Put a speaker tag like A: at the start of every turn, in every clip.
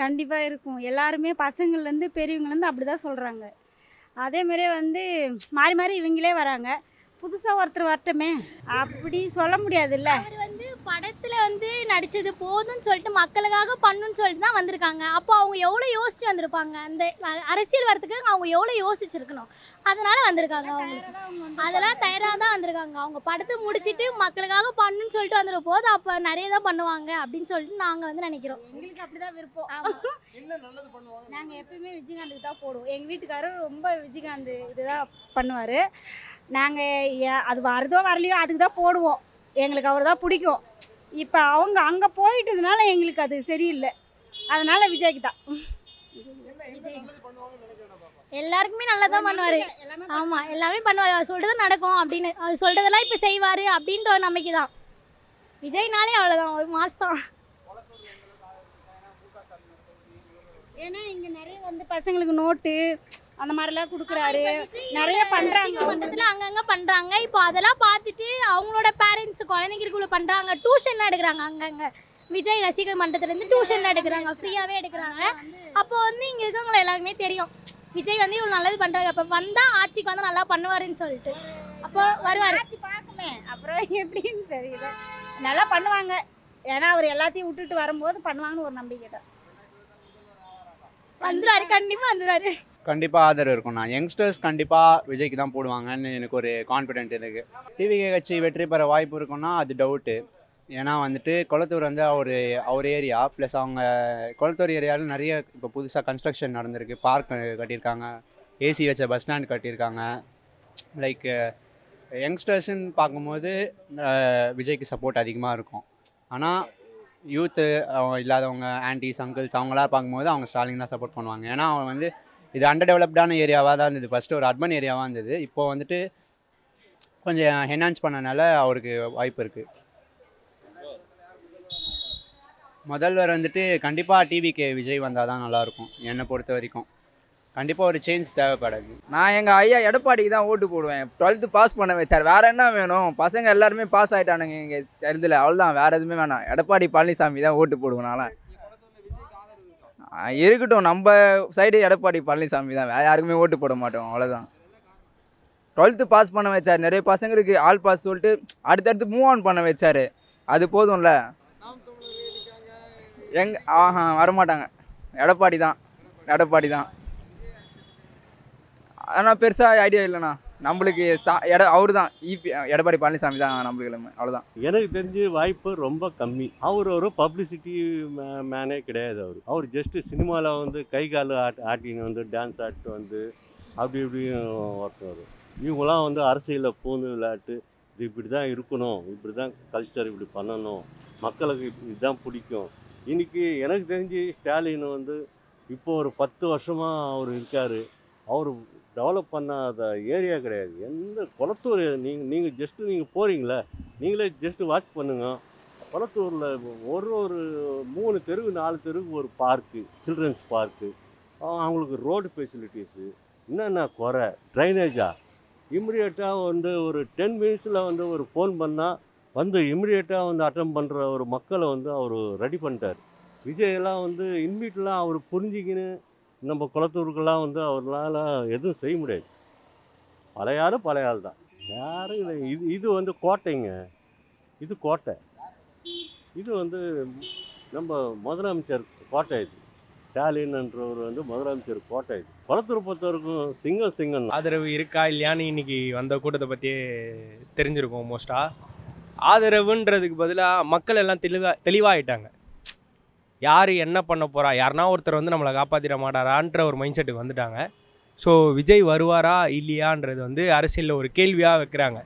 A: கண்டிப்பாக இருக்கும். எல்லாருமே பசங்கள்லேருந்து பெரியவங்கலேருந்து அப்படி தான் சொல்கிறாங்க. அதேமாரியே வந்து மாறி மாறி இவங்களே வராங்க. புதுசாக ஒருத்தர் வரட்டுமே அப்படி சொல்ல முடியாதுல்ல.
B: அவர் வந்து படத்தில் வந்து நடித்தது போதும்னு சொல்லிட்டு மக்களுக்காக பண்ணுன்னு சொல்லிட்டு தான் வந்திருக்காங்க. அப்போ அவங்க எவ்வளோ யோசிச்சு வந்திருப்பாங்க, அந்த அரசியல் வரத்துக்கு அவங்க எவ்வளோ யோசிச்சிருக்கணும். அதனால வந்திருக்காங்க. அவங்க அதெல்லாம் தயாராக தான் வந்திருக்காங்க. அவங்க படத்தை முடிச்சுட்டு மக்களுக்காக பண்ணுன்னு சொல்லிட்டு வந்துடும் போது அப்போ நிறைய தான் பண்ணுவாங்க அப்படின்னு சொல்லிட்டு நாங்கள் வந்து நினைக்கிறோம்.
A: எங்களுக்கு அப்படி தான் விருப்பம். நாங்கள் எப்பயுமே விஜயகாந்துக்கு தான் போடுவோம். எங்கள் வீட்டுக்காரர் ரொம்ப விஜயகாந்த் இதுதான் பண்ணுவார். நாங்கள் அது வருதோ வரலையோ அதுக்கு தான் போடுவோம். எங்களுக்கு அவர் தான் பிடிக்கும். இப்போ அவங்க அங்கே போயிட்டதுனால எங்களுக்கு அது சரியில்லை. அதனால் விஜய்க்கு தான்.
B: எல்லாருக்குமே நல்லா தான் பண்ணுவார். ஆமாம், எல்லாமே பண்ணுவார். அவர் சொல்கிறது நடக்கும் அப்படின்னு, அவர் சொல்கிறதெல்லாம் இப்போ செய்வார் அப்படின்ற ஒரு நம்பிக்கை தான். விஜய்னாலே அவ்வளோதான், ஒரு மாஸ் தான்.
A: ஏன்னா இங்கே நிறைய வந்து பசங்களுக்கு நோட்டு அந்த மாதிரிலாம் கொடுக்குறாரு. நிறைய பண்ணுறாங்க.
B: மட்டத்தில் அங்கங்கே பண்ணுறாங்க. இப்போ அதெல்லாம் பார்த்துட்டு அவங்களோட பேரண்ட்ஸ் குழந்தைங்களுக்குள்ள பண்ணுறாங்க. டியூஷன்லாம் எடுக்கிறாங்க. அங்கங்கே விஜய் ரசிகர் மன்றத்துலேருந்து டியூஷன்லாம் எடுக்கிறாங்க, ஃப்ரீயாகவே எடுக்கிறாங்க. அப்போ வந்து இங்கே இருக்கவங்களை எல்லாருக்குமே தெரியும் விஜய் வந்து இவ்வளோ நல்லது பண்ணுறாங்க. அப்போ வந்தால் ஆட்சிக்கு வந்து நல்லா பண்ணுவாருன்னு சொல்லிட்டு அப்போ வருவார்.
A: ஆட்சி பார்க்குமே அப்புறம் எப்படின்னு தெரியல. நல்லா பண்ணுவாங்க. ஏன்னா அவர் எல்லாத்தையும் விட்டுட்டு வரும்போது பண்ணுவாங்கன்னு ஒரு நம்பிக்கை தான்.
B: வந்துடுவார், கண்டிப்பாக வந்துடுவார்.
C: கண்டிப்பாக ஆதரவு இருக்கும். நான் யங்ஸ்டர்ஸ் கண்டிப்பாக விஜய்க்கு தான் போடுவாங்கன்னு எனக்கு ஒரு கான்ஃபிடென்ட் இருக்குது. டிவிகே கட்சி வெற்றி பெற வாய்ப்பு இருக்குன்னா அது டவுட்டு. ஏன்னா வந்துட்டு கொளத்தூர் வந்து அவர் ஏரியா ப்ளஸ் அவங்க கொளத்தூர் ஏரியாவில் நிறைய இப்போ புதுசாக கன்ஸ்ட்ரக்ஷன் நடந்திருக்கு. பார்க் கட்டியிருக்காங்க, ஏசி வச்ச பஸ் ஸ்டாண்ட் கட்டியிருக்காங்க. லைக் யங்ஸ்டர்ஸ்ன்னு பார்க்கும்போது விஜய்க்கு சப்போர்ட் அதிகமாக இருக்கும். ஆனால் யூத்து இல்லாதவங்க ஆன்டிஸ் அங்கிள்ஸ் அவங்களாம் பார்க்கும்போது அவங்க ஸ்டாலின் தான் சப்போர்ட் பண்ணுவாங்க. ஏன்னா அவங்க வந்து இது அண்டர் டெவலப்டான ஏரியாவாக தான் இருந்தது. ஃபஸ்ட்டு ஒரு அர்பன் ஏரியாவாக இருந்தது. இப்போது வந்துட்டு கொஞ்சம் என்ஹான்ஸ் பண்ணனால அவருக்கு வாய்ப்பு இருக்குது. முதல்வர் வந்துட்டு கண்டிப்பாக டிவிகே விஜய் வந்தால் தான் நல்லாயிருக்கும். என்னை பொறுத்த வரைக்கும் கண்டிப்பாக ஒரு சேஞ்ச் தேவைப்படாது.
D: நான் எங்கள் ஐயா எடப்பாடிக்கு தான் ஓட்டு போடுவேன். 12th பாஸ் பண்ண வச்சார். வேறு என்ன வேணும்? பசங்க எல்லாருமே பாஸ் ஆகிட்டானுங்க எங்கள் தெரிஞ்சல. அவ்வளோதான், வேறு எதுவுமே வேணாம். எடப்பாடி பழனிசாமி தான் ஓட்டு போடுவேன். நான் இருக்கட்டும், நம்ம சைடு எடப்பாடி பழனிசாமி தான், வேறு யாருக்குமே ஓட்டு போட மாட்டோம். அவ்வளோதான். 12th பாஸ் பண்ண வச்சார். நிறைய பசங்களுக்கு ஆல் பாஸ் சொல்லிட்டு அடுத்தடுத்து மூவ் ஆன் பண்ண வச்சார். அது போதும்ல. வரமாட்டாங்க. எடப்பாடி தான். ஆனால் பெருசாக ஐடியா இல்லைண்ணா. நம்மளுக்கு அவர் தான் எடப்பாடி பழனிசாமி தான் நம்மளுக்கு. அவ்வளோதான்.
E: எனக்கு தெரிஞ்சு வாய்ப்பு ரொம்ப கம்மி. அவர் ஒரு பப்ளிசிட்டி மேனே கிடையாது. அவர் ஜஸ்ட்டு சினிமாவில் வந்து கை கால் ஆட்டின்னு வந்து டான்ஸ் ஆட்டு வந்து அப்படி இப்படியும் ஒருத்தர். இவங்களாம் வந்து அரசியலில் பூந்து விளையாட்டு இது இப்படி தான் இருக்கணும், இப்படி தான் கல்ச்சர், இப்படி பண்ணணும், மக்களுக்கு இதுதான் பிடிக்கும். இன்றைக்கி எனக்கு தெரிஞ்சு ஸ்டாலின் வந்து இப்போ ஒரு 10 வருஷமாக அவர் இருக்கார். அவர் டெவலப் பண்ணாத ஏரியா கிடையாது. எந்த கொளத்தூர் நீங்கள் ஜஸ்ட்டு நீங்கள் போகிறீங்களே, நீங்களே ஜஸ்ட்டு வாட்ச் பண்ணுங்கள். கொளத்தூரில் ஒரு 3 தெருவு 4 தெருவுக்கு ஒரு பார்க்கு, சில்ட்ரன்ஸ் பார்க்கு, அவங்களுக்கு ரோடு ஃபெசிலிட்டிஸு என்னென்ன குறை, ட்ரைனேஜா இம்மிடியேட்டாக வந்து ஒரு 10 மினிட்ஸில் வந்து ஒரு ஃபோன் பண்ணால் வந்து இம்மிடியேட்டாக வந்து அட்டன் பண்ணுற ஒரு மக்களை வந்து அவர் ரெடி பண்ணிட்டார். விஜயெல்லாம் வந்து இன்வீட்லாம் அவர் புரிஞ்சிக்கின்னு நம்ம குளத்தூருக்கெல்லாம் வந்து அவர்களால் எதுவும் செய்ய முடியாது. பழைய ஆள் தான், யாரும் இல்லை. இது வந்து கோட்டைங்க, இது கோட்டை. இது வந்து நம்ம முதலமைச்சர் கோட்டை. இது ஸ்டாலின்ன்றவர் வந்து முதலமைச்சர் கோட்டை. இது குளத்தூர் பொறுத்தவரைக்கும் சிங்கம்
F: ஆதரவு இருக்கா இல்லையான்னு இன்னைக்கு வந்த கூட்டத்தை பற்றியே தெரிஞ்சிருக்கும். மோஸ்ட்டாக ஆதரவுன்றதுக்கு பதிலாக மக்கள் எல்லாம் தெளிவாகிட்டாங்க. யார் என்ன பண்ண போகிறா, யாருனா ஒருத்தர் வந்து நம்மளை காப்பாற்றிட மாட்டாரான்ற ஒரு மைண்ட் செட்டுக்கு வந்துட்டாங்க. ஸோ விஜய் வருவாரா இல்லையான்றது வந்து அரசியலில் ஒரு கேள்வியாக வைக்கிறாங்க.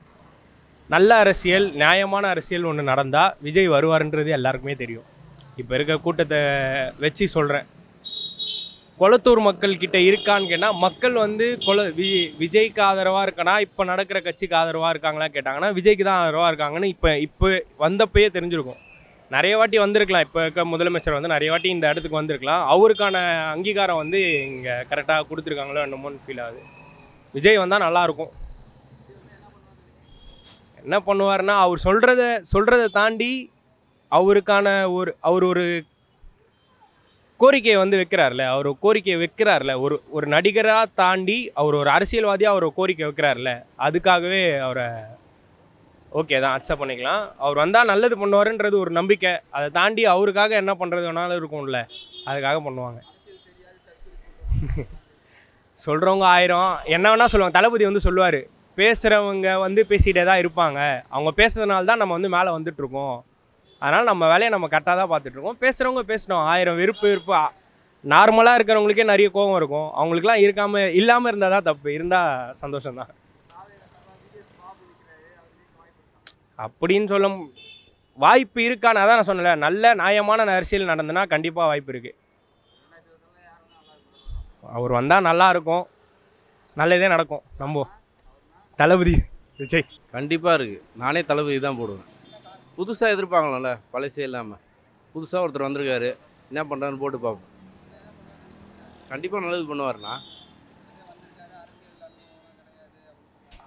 F: நல்ல அரசியல், நியாயமான அரசியல் ஒன்று நடந்தால் விஜய் வருவார்ன்றது எல்லாருக்குமே தெரியும். இப்போ இருக்க கூட்டத்தை வச்சு சொல்கிறேன். கொளத்தூர் மக்கள்கிட்ட இருக்கான்னு கேட்டால் மக்கள் வந்து விஜய்க்கு ஆதரவாக இருக்கானா, இப்போ நடக்கிற கட்சிக்கு ஆதரவாக இருக்காங்களா கேட்டாங்கன்னா விஜய்க்கு தான் ஆதரவாக இருக்காங்கன்னு இப்போ வந்தப்பயே தெரிஞ்சிருக்கும். நிறைய வாட்டி வந்திருக்கலாம். இப்போ இருக்க முதலமைச்சர் வந்து நிறைய வாட்டி இந்த இடத்துக்கு வந்திருக்கலாம். அவருக்கான அங்கீகாரம் வந்து இங்கே கரெக்டாக கொடுத்துருக்காங்களோ என்னமோன்னு ஃபீல் ஆகுது. விஜய் வந்தால் நல்லாயிருக்கும். என்ன பண்ணுவார்னா அவர் சொல்கிறத தாண்டி அவருக்கான அவர் ஒரு கோரிக்கையை வந்து வைக்கிறார்ல, அவர் கோரிக்கையை வைக்கிறார்ல, ஒரு நடிகராக தாண்டி அவர் ஒரு அரசியல்வாதியாக அவர் கோரிக்கை வைக்கிறார்ல, அதுக்காகவே அவரை ஓகே தான் அக்செப்ட் பண்ணிக்கலாம். அவர் வந்தால் நல்லது பண்ணுவாருன்றது ஒரு நம்பிக்கை. அதை தாண்டி அவருக்காக என்ன பண்ணுறது வேணாலும் இருக்கும்ல, அதுக்காக பண்ணுவாங்க. சொல்கிறவங்க 1000 என்ன வேணால் சொல்லுவாங்க. தளபதி வந்து சொல்லுவார், பேசுகிறவங்க வந்து பேசிகிட்டே தான் இருப்பாங்க, அவங்க பேசுறதுனால தான் நம்ம வந்து மேலே வந்துட்டுருக்கோம், அதனால் நம்ம வேலையை நம்ம கரெக்டாக தான் பார்த்துட்ருக்கோம். பேசுகிறவங்க பேசணும். 1000 வெறுப்பு நார்மலாக இருக்கிறவங்களுக்கே நிறைய கோபம் இருக்கும். அவங்களுக்குலாம் இல்லாமல் இருந்தால் தான் தப்பு, இருந்தால் சந்தோஷம்தான். அப்படின்னு சொல்ல வாய்ப்பு இருக்கான்னு அதான் நான் சொன்னல, நல்ல நியாயமான அரசியல் நடந்துன்னா கண்டிப்பாக வாய்ப்பு இருக்குது. அவர் வந்தால் நல்லா இருக்கும், நல்லதே நடக்கும். நம்புவோம். தளபதி விஜய்
G: கண்டிப்பாக இருக்குது. நானே தளபதி தான் போடுவேன். புதுசாக எதிர்பார்க்கலாம்ல, பழசே இல்லாமல். புதுசாக ஒருத்தர் வந்திருக்காரு, என்ன பண்ணுறான்னு போட்டு பார்ப்போம். கண்டிப்பாக நல்லது பண்ணுவார்ண்ணா.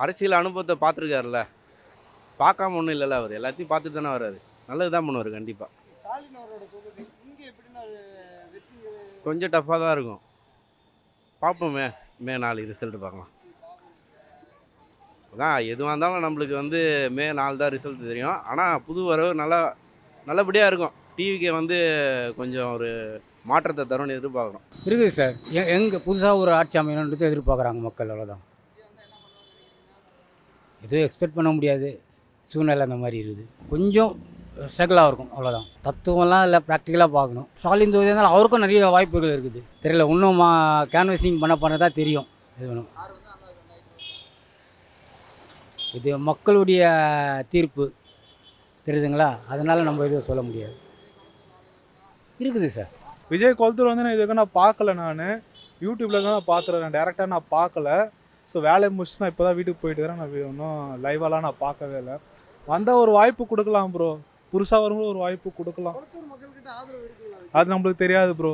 G: அரசியல் அனுபவத்தை பார்த்துருக்காருல்ல, பார்க்காம ஒன்றும் இல்லைல்ல, அவர் எல்லாத்தையும் பார்த்துட்டு தானே வர்றாரு. நல்லது தான் பண்ணுவார் கண்டிப்பாக. கொஞ்சம் டஃப்பாக தான் இருக்கும். பார்ப்போமே, மே 4 ரிசல்ட் பார்க்கலாம். அதான் எதுவாக இருந்தாலும் நம்மளுக்கு வந்து மே 4 தான் ரிசல்ட் தெரியும். ஆனால் புது வரவு நல்லபடியாக இருக்கும். டிவிக்கு வந்து கொஞ்சம் ஒரு மாற்றத்தை தரும்னு எதிர்பார்க்குறோம்.
H: இருக்குது சார். எங்கே புதுசாக ஒரு ஆட்சி அமையணுன்றது எதிர்பார்க்குறாங்க மக்கள், அவ்வளோதான். எதுவும் எக்ஸ்பெக்ட் பண்ண முடியாது, சூழ்நிலை அந்த மாதிரி இருக்குது. கொஞ்சம் ஸ்ட்ரகிளாக இருக்கும், அவ்வளோதான். தத்துவம்லாம் இல்லை, ப்ராக்டிக்கலாக பார்க்கணும். ஸ்டாலின் தொகுதியால் அவருக்கும் நிறைய வாய்ப்புகள் இருக்குது. தெரியல, இன்னும் கேன்வசிங் பண்ண தான் தெரியும். இது வேணும், இது மக்களுடைய தீர்ப்பு, தெரியுதுங்களா? அதனால் நம்ம எதுவும் சொல்ல முடியாது. இருக்குது சார்.
I: விஜய் கொளத்தூர் வந்து நான் இதுக்கு நான் பார்க்கல. நான் யூடியூப்பில் தான் நான் பார்த்துறேன், டேரெக்டாக நான் பார்க்கல. ஸோ வேலையை முடிச்சு நான் இப்போ தான் வீட்டுக்கு போயிட்டு வரேன். நான் இன்னும் லைவாலாம் நான் பார்க்கவே இல்லை. வந்தால் ஒரு வாய்ப்பு கொடுக்கலாம் ப்ரோ, புதுசாக வரும்போது ஒரு வாய்ப்பு கொடுக்கலாம். அது நம்மளுக்கு தெரியாது ப்ரோ.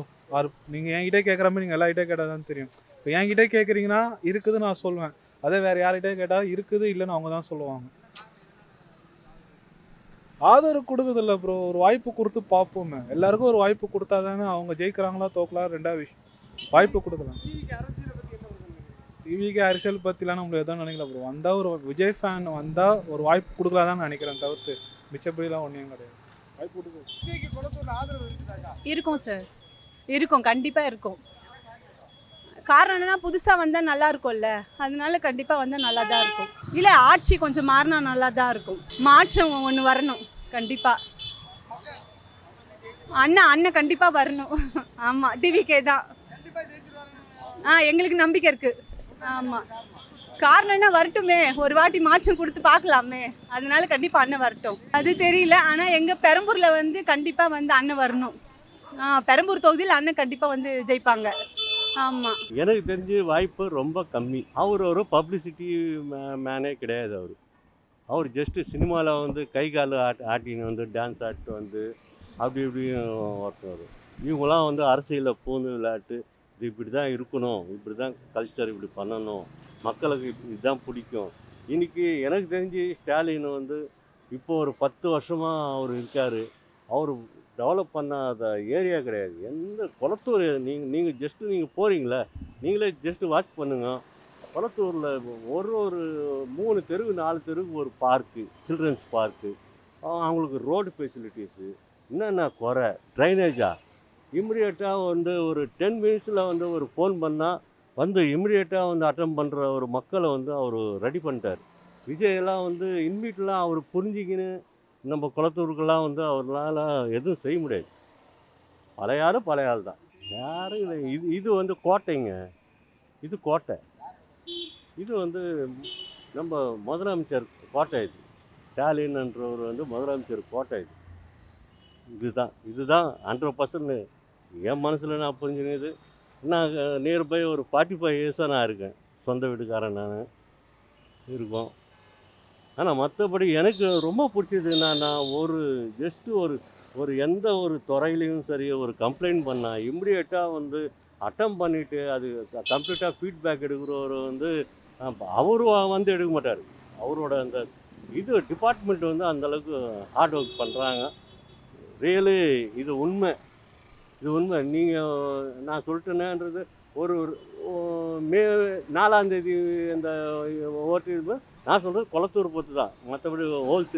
I: நீங்கள் என்கிட்ட கேட்குற மாதிரி நீங்கள் எல்லார்கிட்டே கேட்டால் தான் தெரியும். இப்போ என்கிட்ட கேட்குறீங்கன்னா இருக்குது நான் சொல்லுவேன். அதே வேறு யார்கிட்டே கேட்டால் இருக்குது இல்லைன்னு அவங்க தான் சொல்லுவாங்க. ஆதரவு கொடுக்குதில்ல ப்ரோ, ஒரு வாய்ப்பு கொடுத்து பார்ப்போமே. எல்லாருக்கும் ஒரு வாய்ப்பு கொடுத்தா தானே அவங்க ஜெயிக்கிறாங்களா தோக்கலாம் ரெண்டாவது விஷயம். வாய்ப்பு கொடுக்கலாம். டிவிக்கு அரசியல் பற்றிலாம் நம்மளுக்கு எதுவும் நினைக்கல ப்ரோ. வந்தால் ஒரு விஜய் ஃபேன் வந்தால் ஒரு வாய்ப்பு கொடுக்கலாம் தான் நினைக்கிறேன், தவிர்த்து மிச்சப்படிலாம் ஒன்றையும் கிடையாது. வாய்ப்பு கொடுக்குது
J: இருக்கும் சார், இருக்கும், கண்டிப்பாக இருக்கும். காரணம் என்னன்னா புதுசாக வந்தால் நல்லா இருக்கும்ல, அதனால கண்டிப்பாக வந்தால் நல்லா தான் இருக்கும். இல்லை ஆட்சி கொஞ்சம் மாறினா நல்லா தான் இருக்கும். மாற்றம் ஒன்று வரணும் கண்டிப்பாக. அண்ணன் கண்டிப்பாக வரணும். ஆமாம், டிவிக்கே தான். எங்களுக்கு நம்பிக்கை இருக்குது. ஆமாம், காரணம் என்ன, வரட்டுமே, ஒரு வாட்டி மாற்றம் கொடுத்து பார்க்கலாமே, அதனால கண்டிப்பாக அண்ணன் வரட்டும். அது தெரியல, ஆனால் எங்கள் பெரம்பூரில் வந்து கண்டிப்பாக வந்து அண்ணன் வரணும். பெரம்பூர் தொகுதியில் அண்ணன் கண்டிப்பாக வந்து ஜெயிப்பாங்க. ஆமாம்,
E: எனக்கு தெரிஞ்சு வாய்ப்பு ரொம்ப கம்மி. அவர் ஒரு பப்ளிசிட்டி மேனே கிடையாது. அவர் ஜஸ்ட்டு சினிமாவில் வந்து கை கால் ஆட்டின்னு வந்து டான்ஸ் ஆட்டு வந்து அப்படி இப்படியும் ஒருத்தர். இவங்களாம் வந்து அரசியலில் பூந்து விளையாட்டு, இது இப்படி தான் இருக்கணும், இப்படி தான் கல்ச்சர், இப்படி பண்ணணும், மக்களுக்கு இதுதான் பிடிக்கும். இன்றைக்கி எனக்கு தெரிஞ்சு ஸ்டாலின் வந்து இப்போ ஒரு 10 வருஷமாக அவர் இருக்கார். அவர் டெவலப் பண்ணாத ஏரியா கிடையாது. எந்த கொளத்தூர் நீங்கள் ஜஸ்ட்டு நீங்கள் போகிறீங்களே, நீங்களே ஜஸ்ட்டு வாட்ச் பண்ணுங்கள். கொளத்தூரில் ஒரு 3 தெருவு 4 தெருவுக்கு ஒரு பார்க்கு, சில்ட்ரன்ஸ் பார்க்கு, அவங்களுக்கு ரோடு ஃபெசிலிட்டிஸு, என்னென்ன குறை, ட்ரைனேஜா, இம்மிடியேட்டாக வந்து ஒரு 10 மினிட்ஸில் வந்து ஒரு ஃபோன் பண்ணால் வந்து இம்மிடியேட்டாக வந்து அட்டன் பண்ணுற ஒரு மக்களை வந்து அவர் ரெடி பண்ணிட்டார். விஜயெல்லாம் வந்து இன்வீட்லாம் அவர் புரிஞ்சிக்கின்னு நம்ம குளத்தூருக்கெல்லாம் வந்து அவரால் எதுவும் செய்ய முடியாது. பழைய ஆள் தான், யாரும் இல்லை. இது வந்து கோட்டைங்க, இது கோட்டை. இது வந்து நம்ம முதலமைச்சர் கோட்டை. இது ஸ்டாலின்ன்றவர் வந்து முதலமைச்சர் கோட்டை. இதுதான் 100% என் மனசில் நான் புரிஞ்சுக்கிது. நான் நியர்பை ஒரு 45 இயர்ஸாக நான் இருக்கேன், சொந்த வீட்டுக்காரன் நான் இருக்கோம். ஆனால் மற்றபடி எனக்கு ரொம்ப பிடிச்சதுன்னா, நான் ஒரு எந்த ஒரு துறையிலையும் சரி ஒரு கம்ப்ளைண்ட் பண்ணால் இம்மிடியேட்டாக வந்து அட்டம் பண்ணிவிட்டு அது கம்ப்ளீட்டாக ஃபீட்பேக் எடுக்கிறவர் வந்து அவரு வந்து எடுக்க மாட்டார். அவரோட அந்த டிபார்ட்மெண்ட் வந்து அந்தளவுக்கு ஹார்ட் ஒர்க் பண்ணுறாங்க. ரியலி இது உண்மை. இது உண்மை. நீங்கள் நான் சொல்லிட்டேனேன்றது ஒரு மே 4ஆம் தேதி இந்த ஓட்டு நான் சொல்கிறது குளத்தூர் பொறுத்து தான், மற்றபடி ஹோல்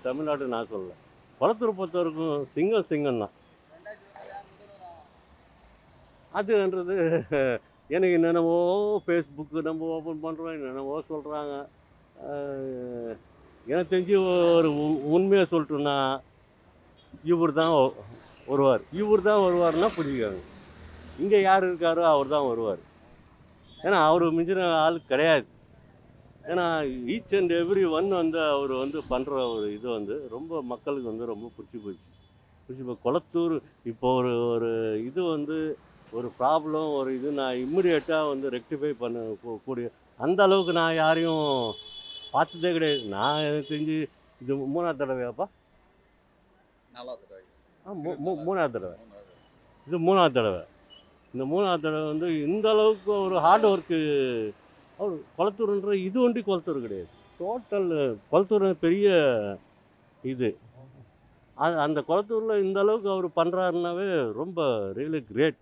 E: தமிழ்நாடு நான் சொல்லலை. குளத்தூர் பொறுத்த வரைக்கும் சிங்கம் தான். அதுன்றது எனக்கு என்னென்னவோ ஃபேஸ்புக்கு நம்ம ஓப்பன் பண்ணுறோம், என்னென்னவோ சொல்கிறாங்க. எனக்கு தெரிஞ்சு ஒரு உண்மையை சொல்லட்டுன்னா இவர் தான் வருவார். இவர் தான் வருவார்னா புரிஞ்சுக்காங்க. இங்கே யார் இருக்காரோ அவர் தான் வருவார். ஏன்னா அவர் மிஞ்சின ஆள் கிடையாது. ஏன்னா ஈச் அண்ட் எவ்ரி ஒன் வந்து அவர் வந்து பண்ணுற ஒரு இது வந்து ரொம்ப மக்களுக்கு வந்து ரொம்ப பிடிச்சி போய் குளத்தூர் இப்போ ஒரு இது வந்து ஒரு ப்ராப்ளம் ஒரு இது நான் இம்மிடியேட்டாக வந்து ரெக்டிஃபை பண்ண கூடிய அந்த அளவுக்கு நான் யாரையும் பார்த்ததே கிடையாது. நான் எனக்கு தெரிஞ்சு இது 3ஆவது தடவையாப்பா? 3ஆவது தடவை. இது 3ஆவது தடவை. இந்த 3ஆவது தடவை வந்து இந்த அளவுக்கு ஒரு ஹார்ட் ஒர்க்கு அவர் குளத்தூர்ன்ற இது ஒண்டி குளத்தூர் கிடையாது, டோட்டல் குளத்தூர் பெரிய இது. அந்த குளத்தூரில் இந்த அளவுக்கு அவர் பண்ணுறாருனாவே ரொம்ப ரியலி கிரேட்.